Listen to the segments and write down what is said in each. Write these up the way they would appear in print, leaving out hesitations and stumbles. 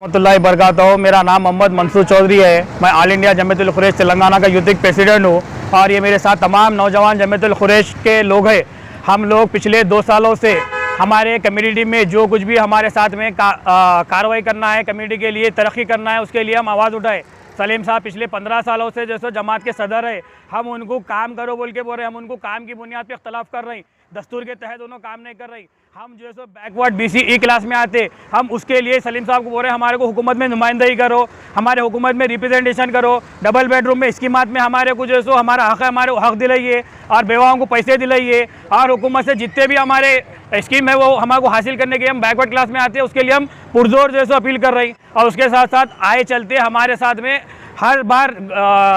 रहमतुल्लाहि बरकातहू। मेरा नाम मोहम्मद मंसूर चौधरी है। मैं ऑल इंडिया जमीयतुल खुरैश तेलंगाना का यूथ प्रेसिडेंट हूँ और ये मेरे साथ तमाम नौजवान जमीयतुल खुरैश के लोग हैं। हम लोग पिछले 2 सालों से हमारे कम्युनिटी में जो कुछ भी हमारे साथ में कार्रवाई करना है, कम्युनिटी के लिए तरक्की करना है, उसके लिए हम आवाज़ उठाए। सलीम साहब पिछले 15 सालों से जैसे जमात के सदर है, हम उनको काम करो बोल के बोल रहे हैं। हम उनको काम की बुनियाद पे इख्तलाफ कर रहे हैं, दस्तूर के तहत उन्होंने काम नहीं कर रही। हम जो है बैकवर्ड BC क्लास में आते, हम उसके लिए सलीम साहब को बोल रहे हैं हमारे को हुकूमत में नुमाइंदगी करो, हमारे हुकूमत में रिप्रेजेंटेशन करो, डबल बेडरूम में स्कीमात में हमारे को जो है हमारा हक है, हमारे हक दिलाइए और बेवाओं को पैसे दिलाइए और हुकूमत से जितने भी हमारे स्कीम है वो हमारे को हासिल करने के हम बैकवर्ड क्लास में आते हैं, उसके लिए हम पुरजोर जो है अपील कर रही। और उसके साथ साथ आए चलते हमारे साथ में हर बार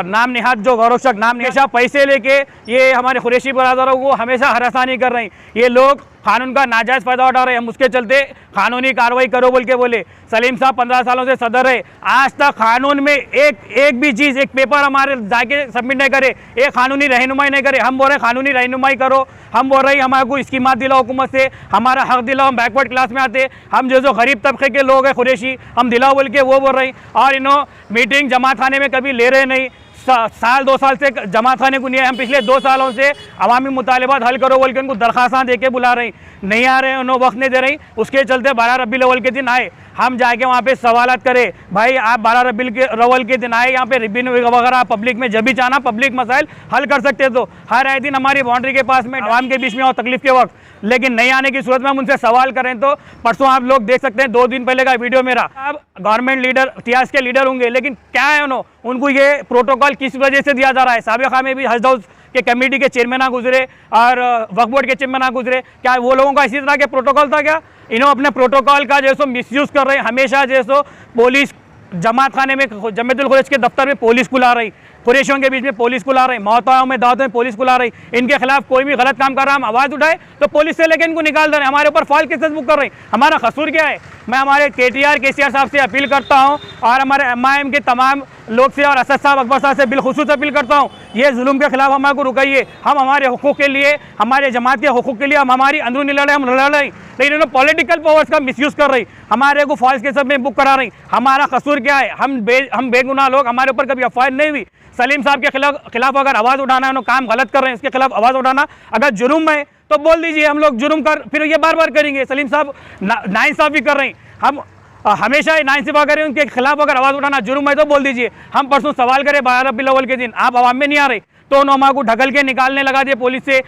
नाम निहाद जो गौरवशक नाम हमेशा पैसे लेके ये हमारे खुरैशी बरादरों को हमेशा हरासानी कर रहे हैं। ये लोग कानून का नाजायज़ फ़ायदा उठा रहे हैं। हम उसके चलते कानूनी कार्रवाई करो बोल के बोले। सलीम साहब 15 सालों से सदर है, आज तक कानून में एक भी चीज़, एक पेपर हमारे जाके सबमिट नहीं करे, एक कानूनी रहनुमाई नहीं करे। हम बोल रहे कानूनी रहनुमाई करो, हम बोल रहे हमारे को स्कीमात दिलाओ हुकूमत से, हमारा हक दिलाओ। हम बैकवर्ड क्लास में आते, हम जो गरीब तबके के लोग हैं खुरैशी, हम दिलाओ बोल के वो बोल रहे हैं। और इन्हों मीटिंग जमात खाने में कभी ले रहे नहीं, साल 2 साल से जमात खाने को नहीं है। हम पिछले 2 सालों से अवामी मुतालिबात हल करो बोल के उनको दरख्वास्तां दे के बुला रही, नहीं आ रहे, उन्होंने वक्त नहीं दे रही। उसके चलते 12 रबीउल अव्वल के दिन आए, हम जाके वहाँ पे सवालत करें, भाई आप 12 रबीउल अव्वल के दिन आए, यहाँ पे रिबिन वगैरह पब्लिक में जब भी चाहना पब्लिक मसाइल हल कर सकते। तो हर आए दिन हमारी बाउंड्री के पास में आवाम के बीच में और तकलीफ के वक्त, लेकिन नहीं आने की सूरत में हम उनसे सवाल करें तो परसों आप लोग देख सकते हैं 2 दिन पहले का वीडियो मेरा। अब गवर्नमेंट लीडर इतिहास के लीडर होंगे, लेकिन क्या है उनको ये प्रोटोकॉल किस वजह से दिया जा रहा है? साबिक़ा में भी हज हाउस के कमेटी के चेयरमैन गुजरे और वक्फ बोर्ड के चेयरमैन गुजरे, क्या वो लोगों का इसी तरह के प्रोटोकॉल था क्या? इन्होंने अपने प्रोटोकॉल का जैसो मिसयूज़ कर रहे हैं। हमेशा जैसो पुलिस जमात खाने में जमीयतुल खुरैश के दफ्तर में पुलिस को ला रही, खुरैशियों के बीच में पुलिस को ला रही, मौताओं में दावतों में पुलिस को ला रही। इनके खिलाफ कोई भी गलत काम कर रहा है, हम आवाज़ उठाए तो पुलिस से लेकर इनको निकाल दे रहे हैं, हमारे ऊपर फॉल्स केसेस बुक कर रहे हैं। हमारा कसूर क्या है? मैं हमारे KTR साहब से अपील करता हूँ और हमारे MIM के तमाम लोग से और असद साहब अकबर साहब से बिलखुसूस अपील करता हूँ, ये जुल्म के खिलाफ हमारे को रुकाइए। हम हमारे हुकूक के लिए, हमारे जमात के हुकूक के लिए, हम हमारी अंदरूनी लड़ाई हम लड़ रहे, लेकिन इन्होंने पॉलिटिकल पावर्स का मिसयूज़ कर रही, हमारे को फॉल्स केसेस में बुक करा रही। हमारा कसूर क्या है? हम बेगुनाह लोग, हमारे ऊपर कभी अफवाह नहीं हुई। सलीम साहब के खिलाफ अगर आवाज़ उठाना है, उन्होंने काम गलत कर रहे हैं, इसके खिलाफ आवाज़ उठाना अगर जुर्म है तो बोल दीजिए, हम लोग जुर्म कर फिर ये बार बार करेंगे। सलीम साहब नाइंसाफ़ी कर रहे हैं, हम हमेशा नाइंसाफ़ी करें, उनके खिलाफ अगर आवाज़ उठाना जुर्म है तो बोल दीजिए। हम परसों सवाल करें 12 रबीउल अव्वल के दिन, आप आवाम में नहीं आ रहे तो उन्होंने को ढकल के निकालने लगा दिए पुलिस से।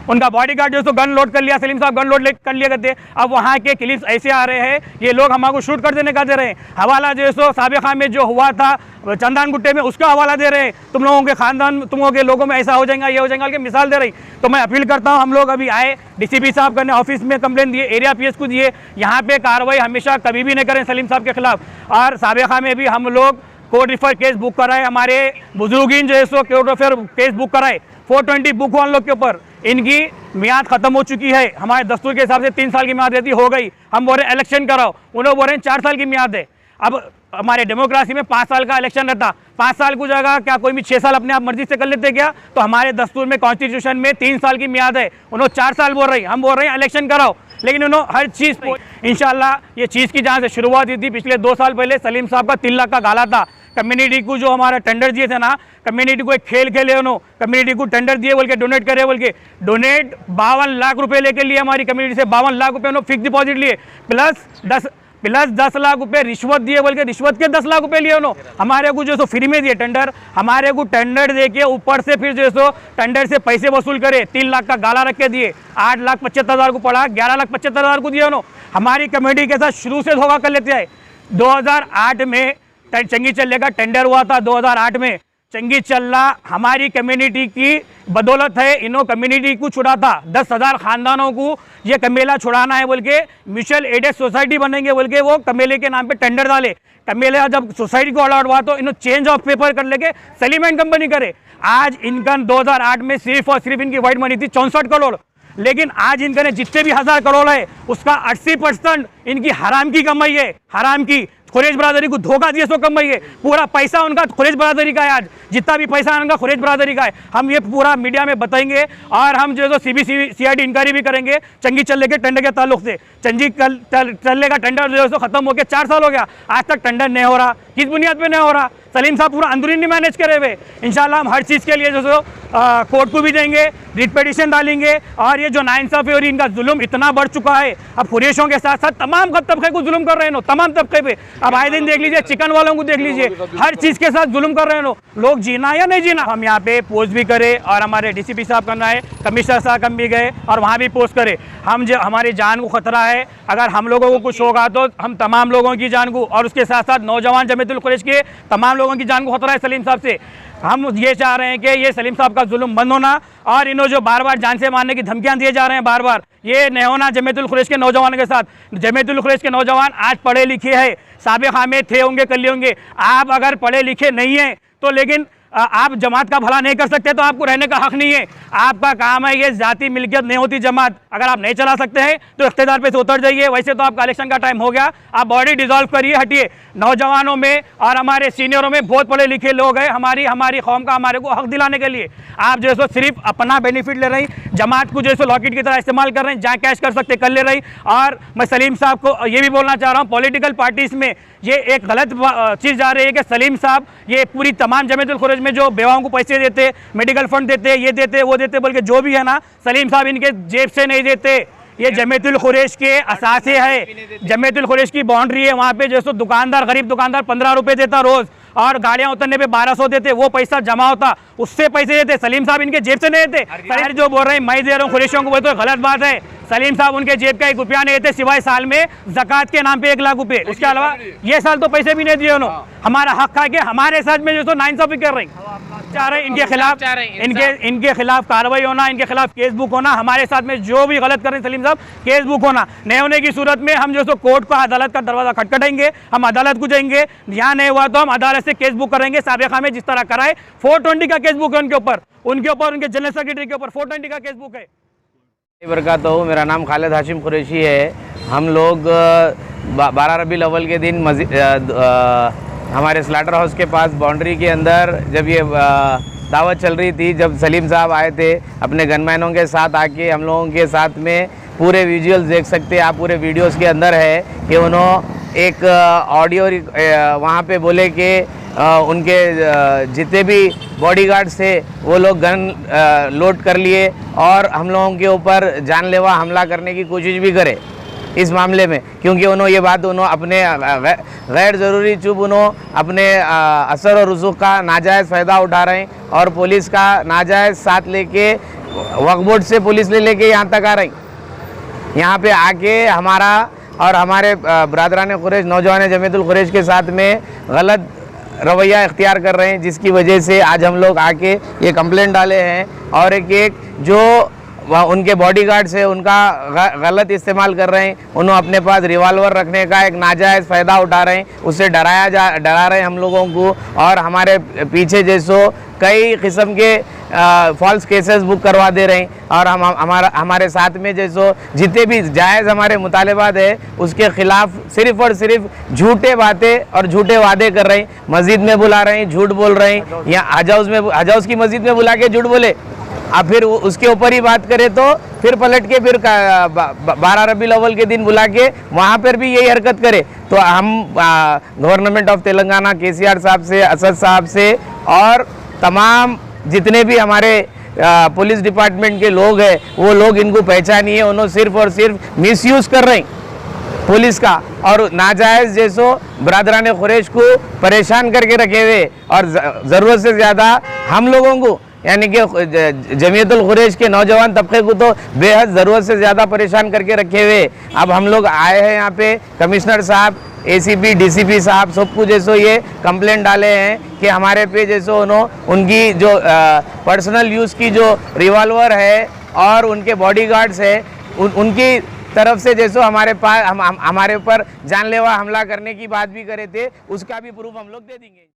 उनका बॉडीगार्ड जो गन लोड कर लिया, सलीम साहब गन लोड कर लिया करते। अब वहाँ के क्लिप्स ऐसे आ रहे हैं, ये लोग हमारे शूट कर देने का दे रहे हैं। हवाला जो है साबिक़ा में जो हुआ था चंदान गुट्टे में, उसका हवाला दे रहे हैं। तुम लोगों के खानदान, तुम लोगों के लोगों में ऐसा हो जाएगा, ये हो जाएगा कि मिसाल दे रही। तो मैं अपील करता हूँ, हम लोग अभी आए, DCP साहब करने ऑफिस में कंप्लेन दिए, एरिया PS को दिए, यहाँ पे कार्रवाई हमेशा कभी भी नहीं करें सलीम साहब के खिलाफ। और साबिक़ा में भी हम लोग कोर्ट रिफर केस बुक कराए, हमारे बुजुर्गीन जो है कोर्ट रिफर केस बुक कराए, 420 बुक हुआ उन लोग के ऊपर। इनकी मियाद ख़त्म हो चुकी है, हमारे दस्तूर के हिसाब से 3 साल की मियाद रहती हो गई। हम बोल रहे हैं इलेक्शन कराओ, उन्होंने बोल रहे हैं 4 साल की मियाद है। अब हमारे डेमोक्रेसी में 5 साल का इलेक्शन रहता, 5 साल की जगह क्या कोई भी 6 साल अपने आप मर्जी से कर लेते क्या? तो हमारे दस्तूर में, कॉन्स्टिट्यूशन में 3 साल की मियाद है, उन्होंने 4 साल बोल रही, हम बोल रहे हैं इलेक्शन कराओ। लेकिन उन्होंने हर चीज़ इंशाल्लाह ये चीज़ की जहाँ से शुरुआत हुई थी पिछले 2 साल पहले, सलीम साहब का 3 लाख का गाला था। कम्युनिटी को जो हमारा टेंडर दिए थे ना, कम्युनिटी को एक खेल खेले उन्होंने, कम्युनिटी को टेंडर दिए बोल के डोनेट करे बोल के, डोनेट 52 लाख रुपए लेके लिए हमारी कम्युनिटी से, 52 लाख रुपए उन्होंने फिक्स डिपॉजिट लिए, प्लस 10 लाख रुपए रिश्वत दिए बोल के, रिश्वत के 10 लाख रुपए लिए उन्होंने। हमारे को जो फ्री में दिए टेंडर, हमारे को टेंडर दे के ऊपर से फिर जो टेंडर से पैसे वसूल करे, 3 लाख का गाला रख के दिए, 8,75,000 को पड़ा, 11,75,000 को दिया उन्होंने। हमारी कमेटी के साथ शुरू से धोखा कर लेते हैं। 2008 में चंगी चल्ले का टेंडर हुआ था, 2008 में चंगी चल्ला हमारी कम्युनिटी की बदौलत है, इन्हों कम्युनिटी को छुड़ा था। 10,000 खानदानों को ये कमेला छुड़ाना है बोल के, म्यूचुअल एडेड सोसाइटी बनेंगे बोल के वो कमेले के नाम पे टेंडर डाले। कमेला जब सोसाइटी को अलॉट हुआ तो इन्होंने चेंज ऑफ पेपर कर लेके सलीम एंड कंपनी करे। आज इनका 2008 में सिर्फ और सिर्फ इनकी वाइट मनी थी 64 करोड़, लेकिन आज इनके जितने भी 1000 करोड़ है उसका 80% इनकी हराम की कमाई है, हराम की। खुरेश बरादरी को धोखा दिए सो कम है। पूरा पैसा उनका खुरेश बरादरी का है। आज जितना भी पैसा उनका खुरेश बरादरी का है, हम ये पूरा मीडिया में बताएंगे। और हम जो CID इंक्वायरी भी करेंगे चंगी चल्ले के टेंडर के ताल्लुक से। चंगी चल्ले का टेंडर जो खत्म हो गया, 4 साल हो गया, आज तक टेंडर नहीं हो रहा। किस बुनियाद पे नहीं हो रहा? सलीम साहब पूरा अंदरूनी मैनेज करे हुए। इंशाल्लाह हम हर चीज़ के लिए जो कोर्ट को भी देंगे, रिट पिटीशन डालेंगे। और ये जो नाइंसाफ़ी और इनका जुल्म इतना बढ़ चुका है, अब खुरेशों के साथ साथ तमाम तबके को जुल्म कर रहे हैं, तमाम तबके पे। अब आए दिन देख लीजिए, चिकन वालों को देख लीजिए, हर चीज़ के साथ जुल्म कर रहे हैं लोग। जीना या नहीं जीना, हम यहाँ पे पोस्ट भी करें और हमारे DCP साहब करना है, कमिश्नर साहब हम भी गए और वहाँ भी पोस्ट करें। हम जो हमारी जान को खतरा है, अगर हम लोगों को कुछ होगा तो हम तमाम लोगों की जान को, और उसके साथ साथ नौजवान जमीयतुल कुरैश के तमाम लोगों की जान को खतरा है सलीम साहब से। हम ये चाह रहे हैं कि ये सलीम साहब का जुल्म बंद होना, और इन्हों जो बार बार जान से मारने की धमकियां दिए जा रहे हैं बार बार, ये नहीं होना जमीयतुल कुरैश के नौजवानों के साथ। जमीयतुल कुरैश के नौजवान आज पढ़े लिखे हैं, साबिक़ा में थे होंगे, कल होंगे। आप अगर पढ़े लिखे नहीं हैं तो लेकिन आप जमात का भला नहीं कर सकते तो आपको रहने का हक नहीं है। आपका काम है, ये जाती मिल्कियत नहीं होती जमात। अगर आप नहीं चला सकते हैं तो इख्तियार पे से उतर जाइए। वैसे तो आपका इलेक्शन का टाइम हो गया, आप बॉडी डिसॉल्व करिए, हटिए। नौजवानों में और हमारे सीनियरों में बहुत पढ़े लिखे लोग हैं, हमारी कौम का हमारे को हक दिलाने के लिए। आप जो है सिर्फ अपना बेनिफिट ले रही, जमात को जो है लॉकेट की तरह इस्तेमाल कर रहे हैं, जहाँ कैश कर सकते कर ले रही। और मैं सलीम साहब को ये भी बोलना चाह रहा हूँ, पॉलिटिकल पार्टीज़ में ये एक गलत चीज़ जा रही है कि सलीम साहब ये पूरी तमाम जमीयतुल कुरैश में जो बेवाओं को पैसे देते, मेडिकल फंड देते, ये देते वो देते, बल्कि जो भी है ना, सलीम साहब इनके जेब से नहीं देते। ये जमीयतुल कुरैश के असासे है, जमीयतुल कुरैश की बाउंड्री है। वहाँ पे जो दुकानदार, गरीब दुकानदार 15 रुपये देता रोज़, और गाड़ियाँ उतरने पे 1200 देते, वो पैसा जमा होता, उससे पैसे देते। सलीम साहब इनके जेब से नहीं देते। सलीम जो बोल रहे हैं मैं दे रहा हूँ कुरैशियों को, वो तो गलत बात है। सलीम साहब उनके जेब का 1 रुपया नहीं देते, सिवाय साल में ज़कात के नाम पे 1 लाख रुपए। उसके अलावा ये साल तो पैसे भी नहीं दिए उन्होंने। हमारा हक है कि हमारे साथ में जो नाइंसाफ़ी कर रहे हैं, चाह रहे हैं इनके खिलाफ कार्रवाई होना, इनके खिलाफ केस बुक होना। हमारे साथ में जो भी गलत कर रहे हैं सलीम साहब, केस बुक होना। नहीं होने की सूरत में हम जो कोर्ट का, अदालत का दरवाजा खटखटाएंगे, हम अदालत को जाएंगे। यहाँ नहीं हुआ तो हम अदालत से केस बुक करेंगे। साबिक़ा में जिस तरह कराए 420 का केस बुक है उनके ऊपर, उनके जनरल सेक्रेटरी के ऊपर 420 का केस बुक है। बरकातहू, मेरा नाम खालिद हाशिम कुरैशी है। हम लोग 12 रबीउल अव्वल के दिन हमारे स्लाटर हाउस के पास बाउंड्री के अंदर जब ये दावत चल रही थी, जब सलीम साहब आए थे अपने गनमैनों के साथ आके, हम लोगों के साथ में पूरे विजुअल्स देख सकते हैं आप, पूरे वीडियोस के अंदर है कि उन्होंने एक ऑडियो वहाँ पे बोले कि उनके जितने भी बॉडीगार्ड्स थे वो लोग गन लोड कर लिए और हम लोगों के ऊपर जानलेवा हमला करने की कोशिश भी करे इस मामले में, क्योंकि उन्होंने ये बात अपने गैर ज़रूरी चुप उन्होंने अपने असर और रुसूख का नाजायज़ फ़ायदा उठा रहे हैं और पुलिस का नाजायज़ साथ लेके वक्फ बोर्ड से पुलिस लेके यहाँ तक आ रही। यहाँ पे आके हमारा और हमारे बरादरान कुरैश, नौजवान जमीयतुल कुरैश के साथ में गलत रवैया इख्तियार कर रहे हैं, जिसकी वजह से आज हम लोग आके ये कंप्लेंट डाले हैं। और एक जो उनके बॉडीगार्ड्स है उनका गलत इस्तेमाल कर रहे हैं, उन्होंने अपने पास रिवॉल्वर रखने का एक नाजायज़ फ़ायदा उठा रहे हैं, उससे डरा रहे हैं हम लोगों को। और हमारे पीछे जैसो कई किस्म के फॉल्स केसेस बुक करवा दे रहे हैं। और हमारे साथ में जैसो जितने भी जायज़ हमारे मुतालबात है उसके ख़िलाफ़ सिर्फ़ और सिर्फ झूठे बातें और झूठे वादे कर रहे हैं। मस्जिद में बुला रहे हैं, झूठ बोल रहे हैं, या हज हाउस की मस्जिद में बुला के झूठ बोले। अब फिर उसके ऊपर ही बात करें तो फिर पलट के फिर 12 रबीउल अव्वल के दिन बुला के वहाँ पर भी यही हरकत करे। तो हम गवर्नमेंट ऑफ तेलंगाना, KCR साहब से, असद साहब से और तमाम जितने भी हमारे पुलिस डिपार्टमेंट के लोग हैं वो लोग इनको पहचानिए, उन्होंने सिर्फ और सिर्फ मिसयूज़ कर रहे हैं पुलिस का और नाजायज़ जैसो बरादरान कुरैश को परेशान करके रखे हुए और ज़रूरत से ज़्यादा हम लोगों को यानी कि जमीयतुल कुरैश के नौजवान तबके को तो बेहद ज़रूरत से ज़्यादा परेशान करके रखे हुए। अब हम लोग आए हैं यहाँ पे, कमिश्नर साहब, ACP, DCP साहब सबको जैसो ये कंप्लेंट डाले हैं कि हमारे पे जैसो उनकी जो पर्सनल यूज़ की जो रिवॉल्वर है और उनके बॉडीगार्ड्स है उनकी तरफ से जैसो हमारे पास हमारे ऊपर जानलेवा हमला करने की बात भी करे थे, उसका भी प्रूफ हम लोग दे देंगे।